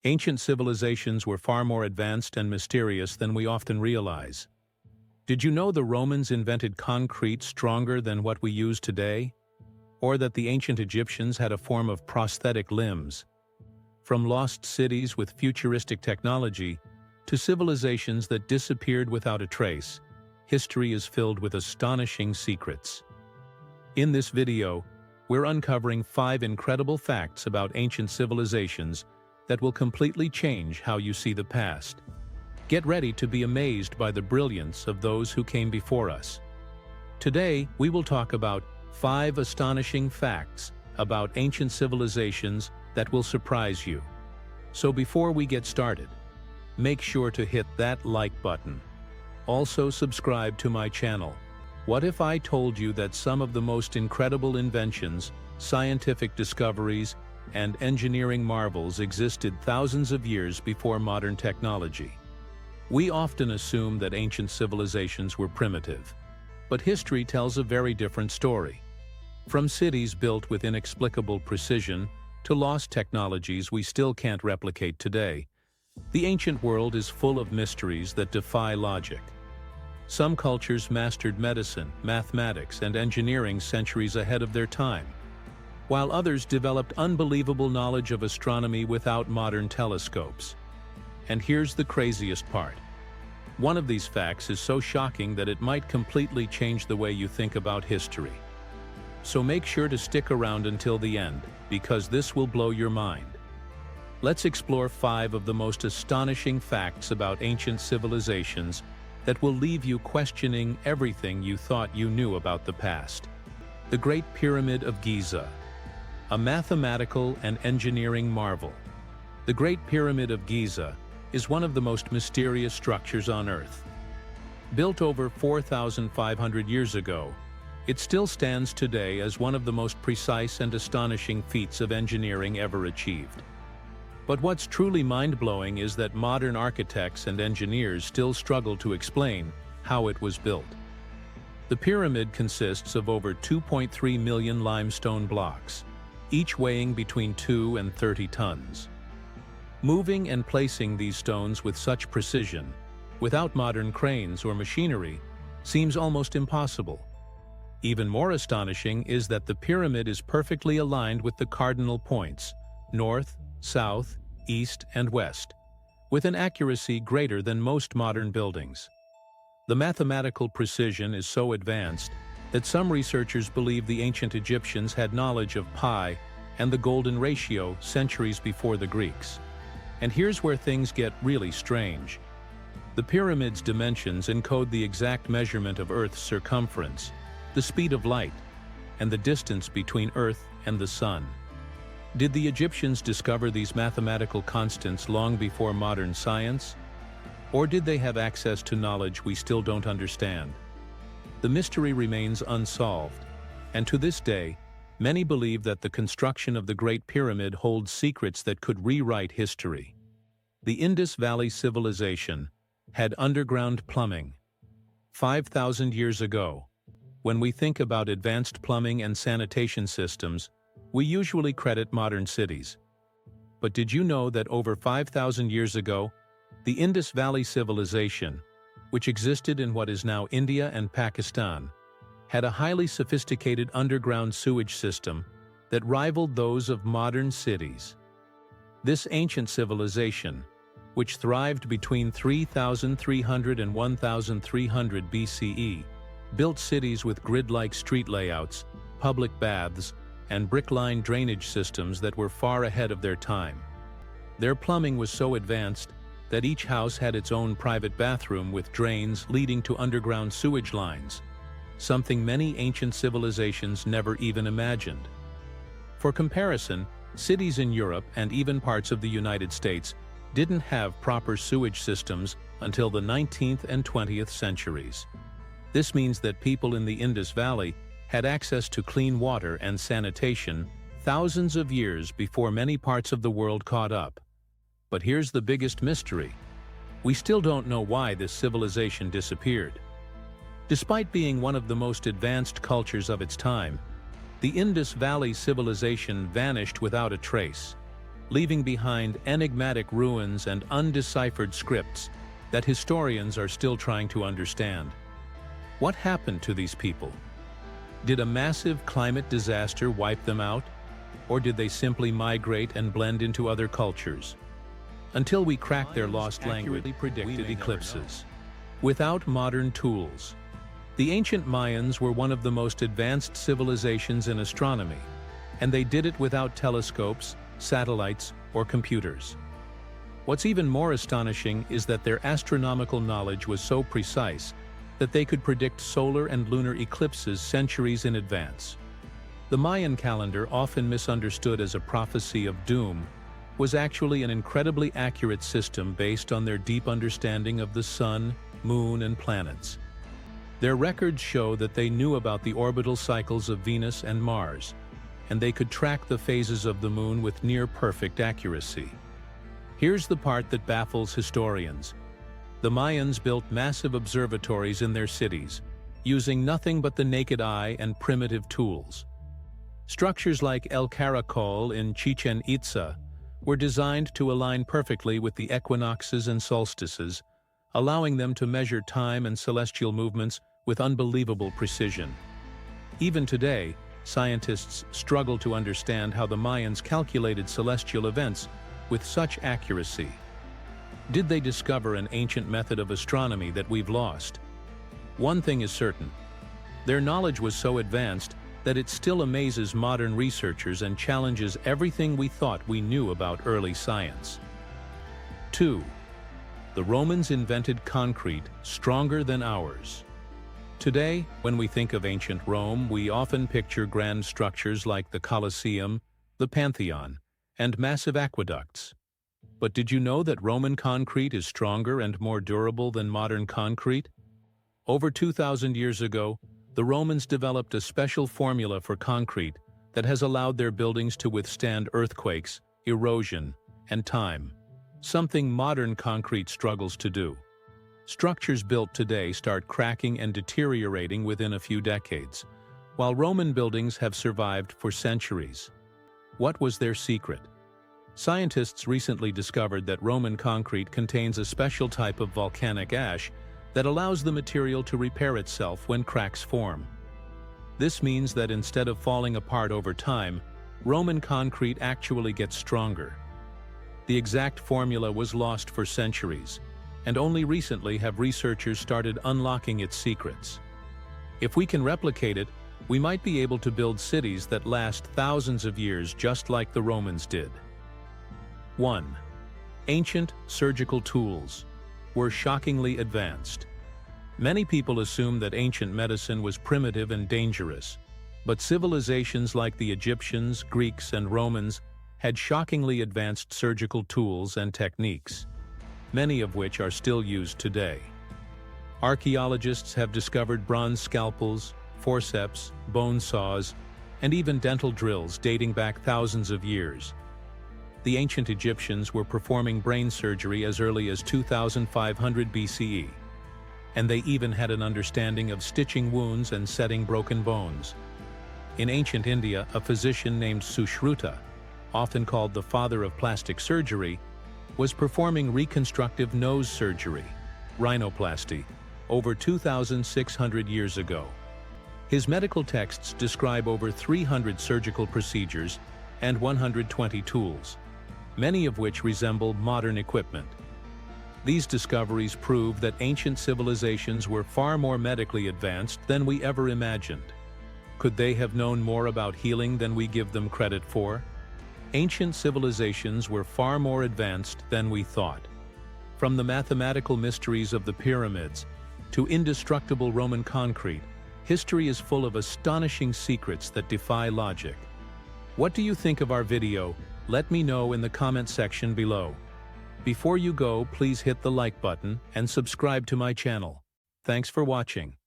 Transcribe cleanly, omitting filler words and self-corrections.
Ancient civilizations were far more advanced and mysterious than we often realize. Did you know the Romans invented concrete stronger than what we use today? Or that the ancient Egyptians had a form of prosthetic limbs? From lost cities with futuristic technology to civilizations that disappeared without a trace, history is filled with astonishing secrets. In this video, we're uncovering 5 incredible facts about ancient civilizations that will completely change how you see the past. Get ready to be amazed by the brilliance of those who came before us. Today, we will talk about 5 astonishing facts about ancient civilizations that will surprise you. So before we get started, make sure to hit that like button. Also subscribe to my channel. What if I told you that some of the most incredible inventions, scientific discoveries, and engineering marvels existed thousands of years before modern technology? We often assume that ancient civilizations were primitive, but history tells a very different story. From cities built with inexplicable precision to lost technologies we still can't replicate today, the ancient world is full of mysteries that defy logic. Some cultures mastered medicine, mathematics, and engineering centuries ahead of their time, while others developed unbelievable knowledge of astronomy without modern telescopes. And here's the craziest part. One of these facts is so shocking that it might completely change the way you think about history. So make sure to stick around until the end, because this will blow your mind. Let's explore 5 of the most astonishing facts about ancient civilizations that will leave you questioning everything you thought you knew about the past. The Great Pyramid of Giza, a mathematical and engineering marvel. The Great Pyramid of Giza is one of the most mysterious structures on Earth. Built over 4,500 years ago, it still stands today as one of the most precise and astonishing feats of engineering ever achieved. But what's truly mind-blowing is that modern architects and engineers still struggle to explain how it was built. The pyramid consists of over 2.3 million limestone blocks, each weighing between 2 and 30 tons. Moving and placing these stones with such precision, without modern cranes or machinery, seems almost impossible. Even more astonishing is that the pyramid is perfectly aligned with the cardinal points, north, south, east, and west, with an accuracy greater than most modern buildings. The mathematical precision is so advanced that some researchers believe the ancient Egyptians had knowledge of pi and the golden ratio centuries before the Greeks. And here's where things get really strange. The pyramid's dimensions encode the exact measurement of Earth's circumference, the speed of light, and the distance between Earth and the Sun. Did the Egyptians discover these mathematical constants long before modern science? Or did they have access to knowledge we still don't understand? The mystery remains unsolved, and to this day, many believe that the construction of the Great Pyramid holds secrets that could rewrite history. The Indus Valley Civilization had underground plumbing. 5,000 years ago, when we think about advanced plumbing and sanitation systems, we usually credit modern cities. But did you know that over 5,000 years ago, the Indus Valley Civilization, which existed in what is now India and Pakistan, had a highly sophisticated underground sewage system that rivaled those of modern cities? This ancient civilization, which thrived between 3,300 and 1,300 BCE, built cities with grid-like street layouts, public baths, and brick-lined drainage systems that were far ahead of their time. Their plumbing was so advanced that each house had its own private bathroom with drains leading to underground sewage lines, something many ancient civilizations never even imagined. For comparison, cities in Europe and even parts of the United States didn't have proper sewage systems until the 19th and 20th centuries. This means that people in the Indus Valley had access to clean water and sanitation thousands of years before many parts of the world caught up. But here's the biggest mystery. We still don't know why this civilization disappeared. Despite being one of the most advanced cultures of its time, the Indus Valley civilization vanished without a trace. leaving behind enigmatic ruins and undeciphered scripts that historians are still trying to understand. What happened to these people? Did a massive climate disaster wipe them out? Or did they simply migrate and blend into other cultures? Until we crack their lost language, predicted eclipses. Without modern tools, the ancient Mayans were one of the most advanced civilizations in astronomy, and they did it without telescopes, satellites, or computers. What's even more astonishing is that their astronomical knowledge was so precise that they could predict solar and lunar eclipses centuries in advance. The Mayan calendar, often misunderstood as a prophecy of doom, was actually an incredibly accurate system based on their deep understanding of the sun, moon, and planets. Their records show that they knew about the orbital cycles of Venus and Mars, and they could track the phases of the moon with near-perfect accuracy. Here's the part that baffles historians. The Mayans built massive observatories in their cities, using nothing but the naked eye and primitive tools. Structures like El Caracol in Chichen Itza were designed to align perfectly with the equinoxes and solstices, allowing them to measure time and celestial movements with unbelievable precision. Even today, scientists struggle to understand how the Mayans calculated celestial events with such accuracy. Did they discover an ancient method of astronomy that we've lost? One thing is certain: their knowledge was so advanced that it still amazes modern researchers and challenges everything we thought we knew about early science. 2. The Romans invented concrete stronger than ours. Today, when we think of ancient Rome, we often picture grand structures like the Colosseum, the Pantheon, and massive aqueducts. But did you know that Roman concrete is stronger and more durable than modern concrete? Over 2,000 years ago, the Romans developed a special formula for concrete that has allowed their buildings to withstand earthquakes, erosion, and time, something modern concrete struggles to do. Structures built today start cracking and deteriorating within a few decades, while Roman buildings have survived for centuries. What was their secret? Scientists recently discovered that Roman concrete contains a special type of volcanic ash that allows the material to repair itself when cracks form. This means that instead of falling apart over time, Roman concrete actually gets stronger. The exact formula was lost for centuries, and only recently have researchers started unlocking its secrets. If we can replicate it, we might be able to build cities that last thousands of years just like the Romans did. 1. Ancient surgical tools were shockingly advanced. Many people assume that ancient medicine was primitive and dangerous, but civilizations like the Egyptians, Greeks, and Romans had shockingly advanced surgical tools and techniques, many of which are still used today. Archaeologists have discovered bronze scalpels, forceps, bone saws, and even dental drills dating back thousands of years. The ancient Egyptians were performing brain surgery as early as 2500 BCE, and they even had an understanding of stitching wounds and setting broken bones. In ancient India, a physician named Sushruta, often called the father of plastic surgery, was performing reconstructive nose surgery, rhinoplasty, over 2,600 years ago. His medical texts describe over 300 surgical procedures and 120 tools, many of which resemble modern equipment. These discoveries prove that ancient civilizations were far more medically advanced than we ever imagined. Could they have known more about healing than we give them credit for? Ancient civilizations were far more advanced than we thought. From the mathematical mysteries of the pyramids to indestructible Roman concrete, history is full of astonishing secrets that defy logic. What do you think of our video? Let me know in the comment section below. Before you go, please hit the like button and subscribe to my channel. Thanks for watching.